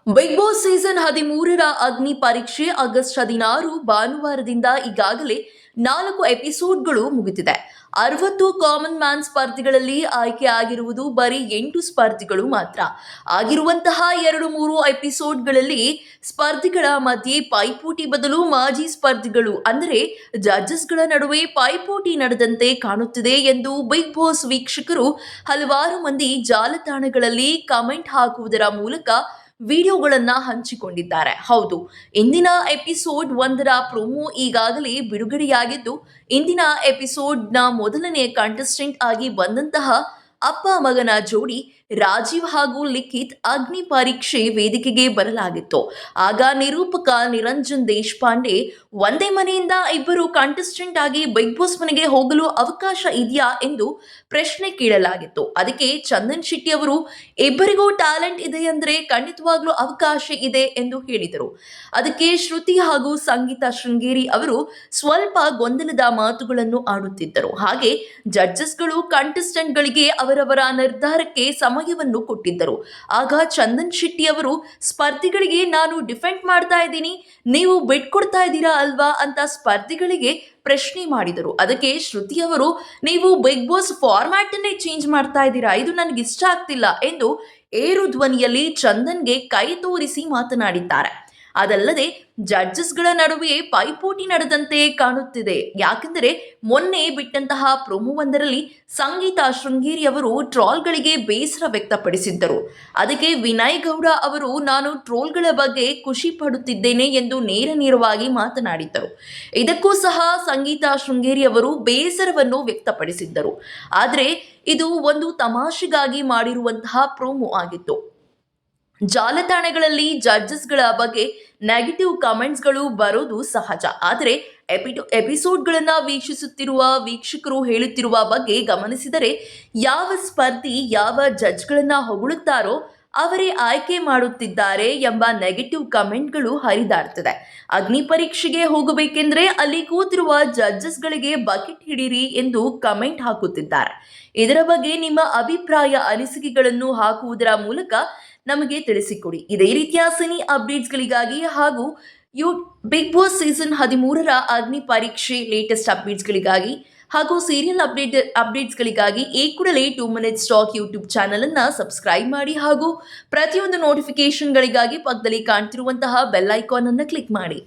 Big boss season 13ರ ಅಗ್ನಿ ಪರೀಕ್ಷೆ August 16 ಭಾನುವಾರದಿಂದ ಈಗಾಗಲೇ 4 ಎಪಿಸೋಡ್ಗಳು ಮುಗಿದಿದೆ. 60 ಕಾಮನ್ ಮ್ಯಾನ್ ಸ್ಪರ್ಧಿಗಳಲ್ಲಿ ಆಯ್ಕೆ ಆಗಿರುವುದು ಬರೀ 8 ಸ್ಪರ್ಧಿಗಳು ಮಾತ್ರ. ಆಗಿರುವಂತಹ 2-3 ಎಪಿಸೋಡ್ಗಳಲ್ಲಿ ಸ್ಪರ್ಧಿಗಳ ಮಧ್ಯೆ ಪೈಪೋಟಿ ಬದಲು ಮಾಜಿ ಸ್ಪರ್ಧಿಗಳು ಅಂದರೆ ಜಡ್ಜಸ್ಗಳ ನಡುವೆ ಪೈಪೋಟಿ ನಡೆದಂತೆ ಕಾಣುತ್ತಿದೆ ಎಂದು ಬಿಗ್ ಬಾಸ್ ವೀಕ್ಷಕರು ಹಲವಾರು ಮಂದಿ ಜಾಲತಾಣಗಳಲ್ಲಿ ಕಮೆಂಟ್ ಹಾಕುವುದರ ಮೂಲಕ ವಿಡಿಯೋಗಳನ್ನ ಹಂಚಿಕೊಂಡಿದ್ದಾರೆ. ಹೌದು, ಇಂದಿನ ಎಪಿಸೋಡ್ 1ರ ಪ್ರೊಮೋ ಈಗಾಗಲೇ ಬಿಡುಗಡೆಯಾಗಿದ್ದು, ಇಂದಿನ ಎಪಿಸೋಡ್ನ ಮೊದಲನೇ ಕಂಟೆಸ್ಟೆಂಟ್ ಆಗಿ ಬಂದಂತಹ ಅಪ್ಪ ಮಗನ ಜೋಡಿ ರಾಜೀವ್ ಹಾಗೂ ಲಿಖಿತ್ ಅಗ್ನಿ ಪರೀಕ್ಷೆ ವೇದಿಕೆಗೆ ಬರಲಾಗಿತ್ತು. ಆಗ ನಿರೂಪಕ ನಿರಂಜನ್ ದೇಶಪಾಂಡೆ ಒಂದೇ ಮನೆಯಿಂದ ಇಬ್ಬರು ಕಂಟೆಸ್ಟೆಂಟ್ ಆಗಿ ಬಿಗ್ ಬಾಸ್ ಮನೆಗೆ ಹೋಗಲು ಅವಕಾಶ ಇದೆಯಾ ಎಂದು ಪ್ರಶ್ನೆ ಕೇಳಲಾಗಿತ್ತು. ಅದಕ್ಕೆ ಚಂದನ್ ಶೆಟ್ಟಿ ಅವರು ಇಬ್ಬರಿಗೂ ಟ್ಯಾಲೆಂಟ್ ಇದೆ ಅಂದ್ರೆ ಖಂಡಿತವಾಗ್ಲೂ ಅವಕಾಶ ಇದೆ ಎಂದು ಹೇಳಿದರು. ಅದಕ್ಕೆ ಶ್ರುತಿ ಹಾಗೂ ಸಂಗೀತ ಶೃಂಗೇರಿ ಅವರು ಸ್ವಲ್ಪ ಗೊಂದಲದ ಮಾತುಗಳನ್ನು ಆಡುತ್ತಿದ್ದರು. ಹಾಗೆ ಜಡ್ಜಸ್ಗಳು ಕಂಟೆಸ್ಟೆಂಟ್ಗಳಿಗೆ ಅವರವರ ನಿರ್ಧಾರಕ್ಕೆ ಸಮಯವನ್ನು ಕೊಟ್ಟಿದ್ದರು. ಆಗ ಚಂದನ್ ಶೆಟ್ಟಿ ಅವರು ಸ್ಪರ್ಧಿಗಳಿಗೆ ನಾನು ಡಿಫೆಂಡ್ ಮಾಡ್ತಾ ಇದ್ದೀನಿ, ನೀವು ಬಿಟ್ಕೊಡ್ತಾ ಇದ್ದೀರಾ ಅಲ್ವಾ ಅಂತ ಸ್ಪರ್ಧಿಗಳಿಗೆ ಪ್ರಶ್ನೆ ಮಾಡಿದರು. ಅದಕ್ಕೆ ಶ್ರುತಿ ಅವರು ನೀವು ಬಿಗ್ ಬಾಸ್ ಫಾರ್ಮ್ಯಾಟ್ ಅನ್ನೇ ಚೇಂಜ್ ಮಾಡ್ತಾ ಇದ್ದೀರಾ, ಇದು ನನಗೆ ಇಷ್ಟ ಆಗ್ತಿಲ್ಲ ಎಂದು ಏರು ಧ್ವನಿಯಲ್ಲಿ ಚಂದನ್ಗೆ ಕೈ ತೋರಿಸಿ ಮಾತನಾಡಿದ್ದಾರೆ. ಅದಲ್ಲದೆ ಜಡ್ಜಸ್ಗಳ ನಡುವೆ ಪೈಪೋಟಿ ನಡೆದಂತೆ ಕಾಣುತ್ತಿದೆ. ಯಾಕೆಂದರೆ ಮೊನ್ನೆ ಬಿಟ್ಟಂತಹ ಪ್ರೊಮೋವೊಂದರಲ್ಲಿ ಸಂಗೀತ ಶೃಂಗೇರಿ ಅವರು ಟ್ರೋಲ್ಗಳಿಗೆ ಬೇಸರ ವ್ಯಕ್ತಪಡಿಸಿದ್ದರು. ಅದಕ್ಕೆ ವಿನಯ್ ಗೌಡ ಅವರು ನಾನು ಟ್ರೋಲ್ಗಳ ಬಗ್ಗೆ ಖುಷಿ ಪಡುತ್ತಿದ್ದೇನೆ ಎಂದು ನೇರವಾಗಿ ಮಾತನಾಡಿದ್ದರು. ಇದಕ್ಕೂ ಸಹ ಸಂಗೀತ ಶೃಂಗೇರಿ ಅವರು ಬೇಸರವನ್ನು ವ್ಯಕ್ತಪಡಿಸಿದ್ದರು. ಆದರೆ ಇದು ಒಂದು ತಮಾಷೆಗಾಗಿ ಮಾಡಿರುವಂತಹ ಪ್ರೊಮೋ ಆಗಿತ್ತು. ಜಾಲತಾಣಗಳಲ್ಲಿ ಜಡ್ಜಸ್ಗಳ ಬಗ್ಗೆ ನೆಗೆಟಿವ್ ಕಮೆಂಟ್ಸ್ಗಳು ಬರೋದು ಸಹಜ. ಆದರೆ ಎಪಿಸೋಡ್ಗಳನ್ನ ವೀಕ್ಷಿಸುತ್ತಿರುವ ವೀಕ್ಷಕರು ಹೇಳುತ್ತಿರುವ ಬಗ್ಗೆ ಗಮನಿಸಿದರೆ ಯಾವ ಸ್ಪರ್ಧಿ ಯಾವ ಜಡ್ಜ್ಗಳನ್ನ ಹೊಗಳುತ್ತಾರೋ ಅವರೇ ಆಯ್ಕೆ ಮಾಡುತ್ತಿದ್ದಾರೆ ಎಂಬ ನೆಗೆಟಿವ್ ಕಮೆಂಟ್ಗಳು ಹರಿದಾಡ್ತಿದೆ. ಅಗ್ನಿ ಪರೀಕ್ಷೆಗೆ ಹೋಗಬೇಕೆಂದ್ರೆ ಅಲ್ಲಿ ಕೂತಿರುವ ಜಡ್ಜಸ್ಗಳಿಗೆ ಬಕೆಟ್ ಹಿಡಿರಿ ಎಂದು ಕಮೆಂಟ್ ಹಾಕುತ್ತಿದ್ದಾರೆ. ಇದರ ಬಗ್ಗೆ ನಿಮ್ಮ ಅಭಿಪ್ರಾಯ ಅನಿಸಿಕೆಗಳನ್ನು ಹಾಕುವುದರ ಮೂಲಕ ನಮಗೆ ತಿಳಿಸಿಕೊಡಿ. ಇದೇ ರೀತಿಯ ಸಿನಿ ಅಪ್ಡೇಟ್ಸ್ಗಳಿಗಾಗಿ ಹಾಗೂ ಬಿಗ್ ಬಾಸ್ ಸೀಸನ್ 13ರ ಅಗ್ನಿ ಪರೀಕ್ಷೆ ಲೇಟೆಸ್ಟ್ ಅಪ್ಡೇಟ್ಸ್ಗಳಿಗಾಗಿ ಹಾಗೂ ಸೀರಿಯಲ್ ಅಪ್ಡೇಟ್ಸ್ಗಳಿಗಾಗಿ ಈ ಕೂಡಲೇ 2 ಮಿನಿಟ್ಸ್ ಟಾಕ್ ಯೂಟ್ಯೂಬ್ ಚಾನಲ್ ಅನ್ನು ಸಬ್ಸ್ಕ್ರೈಬ್ ಮಾಡಿ ಹಾಗೂ ಪ್ರತಿಯೊಂದು ನೋಟಿಫಿಕೇಶನ್ಗಳಿಗಾಗಿ ಪಕ್ಕದಲ್ಲಿ ಕಾಣ್ತಿರುವಂತಹ ಬೆಲ್ ಐಕಾನ್ ಅನ್ನು ಕ್ಲಿಕ್ ಮಾಡಿ.